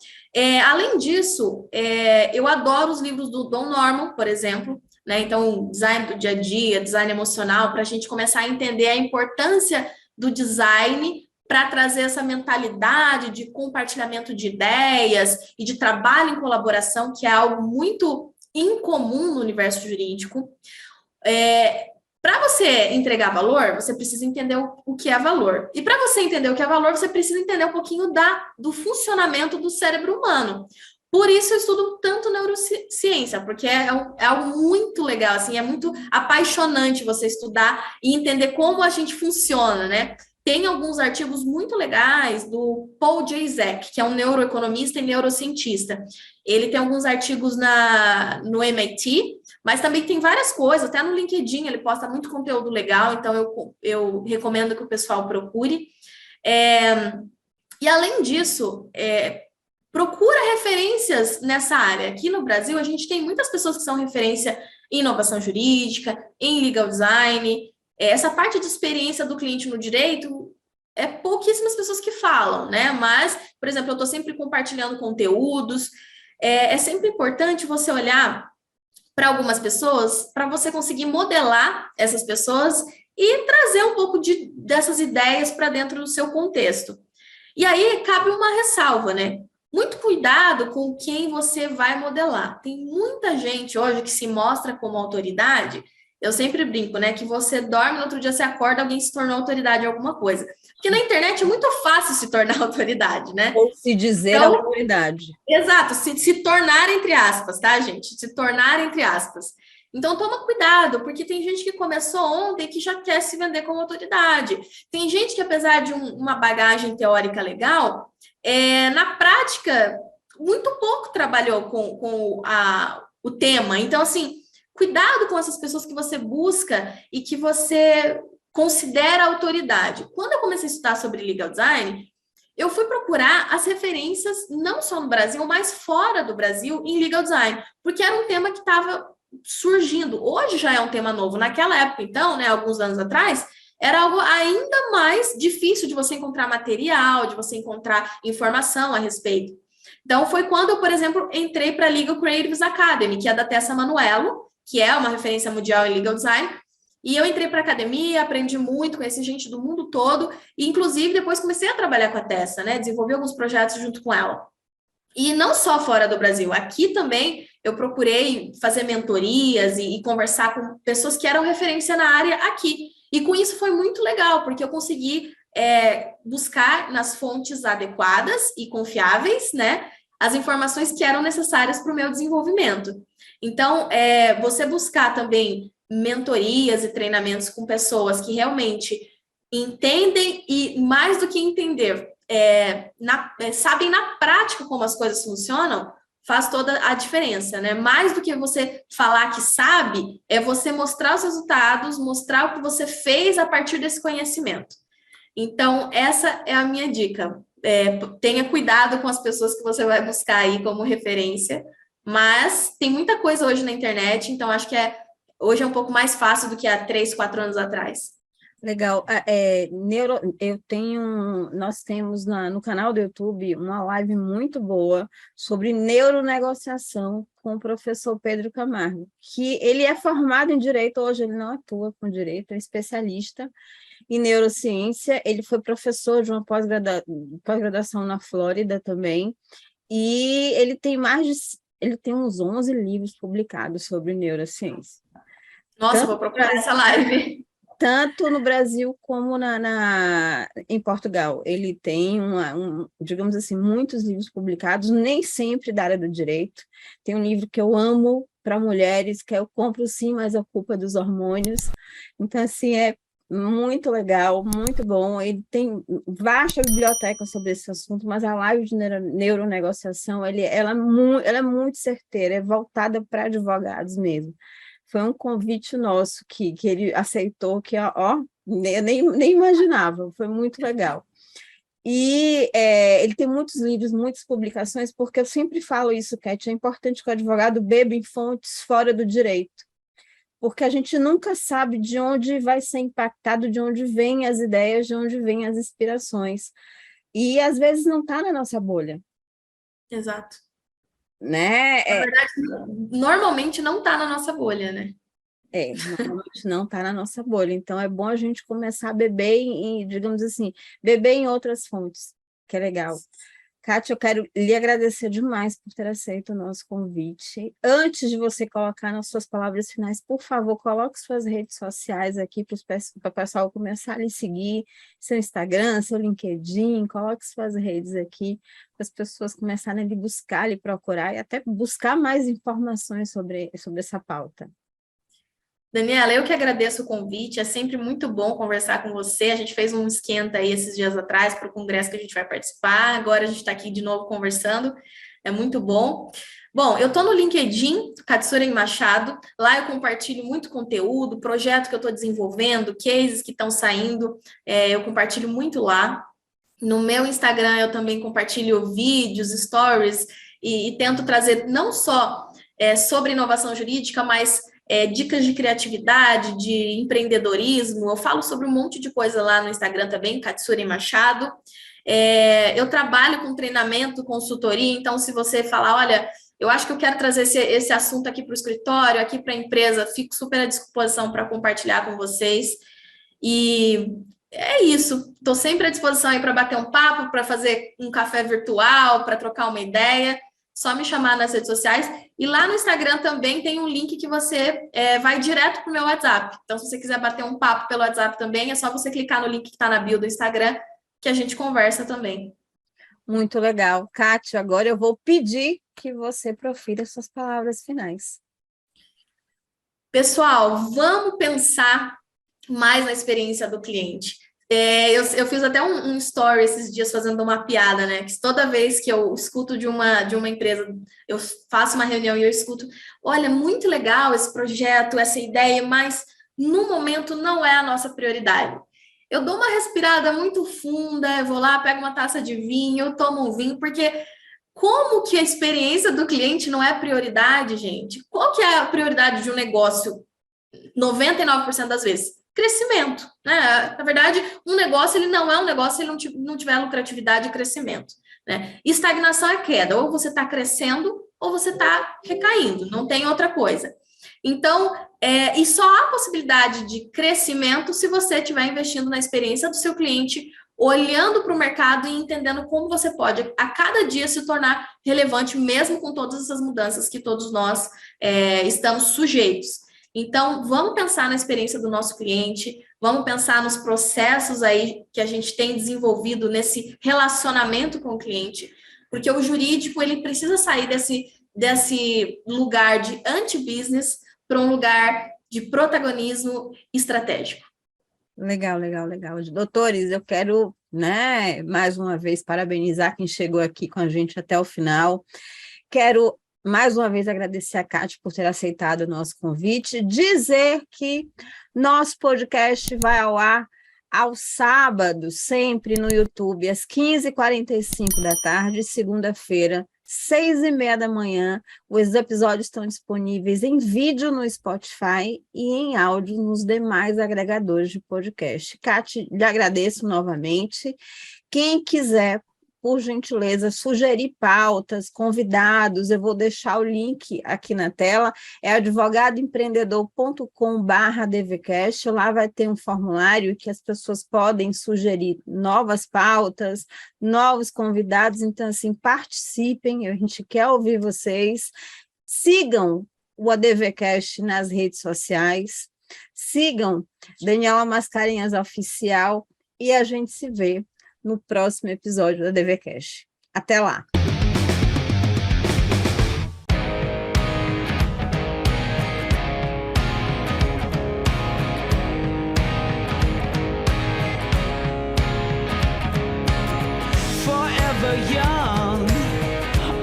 Além disso, eu adoro os livros do Don Norman, por exemplo, né? Então, design do dia a dia, design emocional, para a gente começar a entender a importância do design para trazer essa mentalidade de compartilhamento de ideias e de trabalho em colaboração, que é algo muito incomum no universo jurídico. Para você entregar valor, você precisa entender o que é valor. E para você entender o que é valor, você precisa entender um pouquinho do funcionamento do cérebro humano. Por isso eu estudo tanto neurociência, porque é algo muito legal, assim, é muito apaixonante você estudar e entender como a gente funciona, né? Tem alguns artigos muito legais do Paul J. Zak, que é um neuroeconomista e neurocientista. Ele tem alguns artigos no MIT, mas também tem várias coisas, até no LinkedIn ele posta muito conteúdo legal, então eu recomendo que o pessoal procure. E além disso, procura referências nessa área. Aqui no Brasil, a gente tem muitas pessoas que são referência em inovação jurídica, em legal design. Essa parte de experiência do cliente no direito, é pouquíssimas pessoas que falam, né? Mas, por exemplo, eu estou sempre compartilhando conteúdos. É sempre importante você olhar para algumas pessoas, para você conseguir modelar essas pessoas e trazer um pouco dessas ideias para dentro do seu contexto. E aí cabe uma ressalva, né? Muito cuidado com quem você vai modelar. Tem muita gente hoje que se mostra como autoridade. Eu sempre brinco, né? Que você dorme, no outro dia você acorda, alguém se tornou autoridade em alguma coisa. Porque na internet é muito fácil se tornar autoridade, né? Ou se dizer Então, autoridade. exato, se tornar entre aspas, tá, gente? Se tornar entre aspas. Então, toma cuidado, porque tem gente que começou ontem que já quer se vender como autoridade. Tem gente que, apesar de uma bagagem teórica legal, na prática, muito pouco trabalhou com o tema. Então, assim, cuidado com essas pessoas que você busca e que você considera autoridade. Quando eu comecei a estudar sobre legal design, eu fui procurar as referências, não só no Brasil, mas fora do Brasil, em legal design, porque era um tema que estava surgindo. Hoje já é um tema novo. Naquela época, então, né, alguns anos atrás, era algo ainda mais difícil de você encontrar material, de você encontrar informação a respeito. Então, foi quando eu, por exemplo, entrei para a Legal Creatives Academy, que é da Tessa Manuelo, que é uma referência mundial em legal design. E eu entrei para a academia, aprendi muito, conheci gente do mundo todo, e inclusive depois comecei a trabalhar com a Tessa, né? Desenvolvi alguns projetos junto com ela. E não só fora do Brasil, aqui também eu procurei fazer mentorias e conversar com pessoas que eram referência na área aqui. E com isso foi muito legal, porque eu consegui buscar nas fontes adequadas e confiáveis, né? As informações que eram necessárias para o meu desenvolvimento. Então, você buscar também mentorias e treinamentos com pessoas que realmente entendem e, mais do que entender, sabem na prática como as coisas funcionam, faz toda a diferença, né? Mais do que você falar que sabe, é você mostrar os resultados, mostrar o que você fez a partir desse conhecimento. Então, essa é a minha dica. Tenha cuidado com as pessoas que você vai buscar aí como referência, mas tem muita coisa hoje na internet, então acho que hoje é um pouco mais fácil do que há 3, 4 anos atrás. Legal. Nós temos no canal do YouTube uma live muito boa sobre neuronegociação com o professor Pedro Camargo, que ele é formado em Direito, hoje ele não atua com Direito, é especialista em neurociência, ele foi professor de uma pós-graduação na Flórida também, e ele tem uns 11 livros publicados sobre neurociência. Nossa, vou procurar essa live. Tanto no Brasil como em Portugal. Ele tem, digamos assim, muitos livros publicados, nem sempre da área do direito. Tem um livro que eu amo para mulheres, que é Eu Compro Sim, mas a Culpa é dos Hormônios. Então, assim, é muito legal, muito bom. Ele tem vasta biblioteca sobre esse assunto, mas a live de neuronegociação, ela é muito certeira, é voltada para advogados mesmo. Foi um convite nosso que ele aceitou, que nem imaginava, foi muito legal. E ele tem muitos livros, muitas publicações, porque eu sempre falo isso, Cat, é importante que o advogado beba em fontes fora do direito, porque a gente nunca sabe de onde vai ser impactado, de onde vêm as ideias, de onde vêm as inspirações. E, às vezes, não está na nossa bolha. Exato. Né? Na verdade, normalmente não está na nossa bolha, né? Normalmente não está na nossa bolha. Então, é bom a gente começar a beber digamos assim, beber em outras fontes, que é legal. Kátia, eu quero lhe agradecer demais por ter aceito o nosso convite. Antes de você colocar nas suas palavras finais, por favor, coloque suas redes sociais aqui para o pessoal começar a lhe seguir, seu Instagram, seu LinkedIn, coloque suas redes aqui para as pessoas começarem a lhe buscar, lhe procurar e até buscar mais informações sobre essa pauta. Daniela, eu que agradeço o convite, é sempre muito bom conversar com você. A gente fez um esquenta aí esses dias atrás para o congresso que a gente vai participar, agora a gente está aqui de novo conversando, é muito bom. Bom, eu estou no LinkedIn, Katsuren Machado, lá eu compartilho muito conteúdo, projeto que eu estou desenvolvendo, cases que estão saindo, eu compartilho muito lá. No meu Instagram eu também compartilho vídeos, stories, e tento trazer não só sobre inovação jurídica, mas dicas de criatividade, de empreendedorismo. Eu falo sobre um monte de coisa lá no Instagram também, Katsuren Machado. Eu trabalho com treinamento, consultoria, então se você falar, olha, eu acho que eu quero trazer esse assunto aqui para o escritório, aqui para a empresa, fico super à disposição para compartilhar com vocês. E é isso, estou sempre à disposição aí para bater um papo, para fazer um café virtual, para trocar uma ideia. Só me chamar nas redes sociais. E lá no Instagram também tem um link que você vai direto para o meu WhatsApp. Então, se você quiser bater um papo pelo WhatsApp também, é só você clicar no link que está na bio do Instagram, que a gente conversa também. Muito legal. Kátia, agora eu vou pedir que você profira suas palavras finais. Pessoal, vamos pensar mais na experiência do cliente. Eu fiz até um story esses dias fazendo uma piada, né? Que toda vez que eu escuto de uma empresa, eu faço uma reunião e eu escuto, olha, muito legal esse projeto, essa ideia, mas no momento não é a nossa prioridade. Eu dou uma respirada muito funda, eu vou lá, pego uma taça de vinho, eu tomo um vinho, porque como que a experiência do cliente não é prioridade, gente? Qual que é a prioridade de um negócio 99% das vezes? Crescimento, né? Na verdade, um negócio ele não é um negócio se ele não tiver lucratividade e crescimento, né? Estagnação é queda, ou você está crescendo ou você está recaindo, não tem outra coisa. Então, e só há possibilidade de crescimento se você estiver investindo na experiência do seu cliente, olhando para o mercado e entendendo como você pode, a cada dia, se tornar relevante, mesmo com todas essas mudanças que todos nós estamos sujeitos. Então, vamos pensar na experiência do nosso cliente, vamos pensar nos processos aí que a gente tem desenvolvido nesse relacionamento com o cliente, porque o jurídico, ele precisa sair desse lugar de anti-business para um lugar de protagonismo estratégico. Legal, legal, legal. Doutores, eu quero, mais uma vez, parabenizar quem chegou aqui com a gente até o final. Quero mais uma vez agradecer a Kátia por ter aceitado o nosso convite, dizer que nosso podcast vai ao ar ao sábado, sempre no YouTube, às 15h45 da tarde, segunda-feira, 6h30 da manhã. Os episódios estão disponíveis em vídeo no Spotify e em áudio nos demais agregadores de podcast. Kátia, lhe agradeço novamente. Quem quiser, por gentileza, sugerir pautas, convidados, eu vou deixar o link aqui na tela, é advogadoempreendedor.com/dvcast, lá vai ter um formulário que as pessoas podem sugerir novas pautas, novos convidados, então, assim, participem, a gente quer ouvir vocês, sigam o ADVcast nas redes sociais, sigam Daniela Mascarenhas Oficial e a gente se vê no próximo episódio da DVCast. Até lá! Forever young,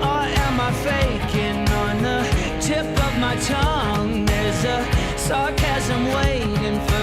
or am I faking? On the tip of my tongue, there's a sarcasm waiting for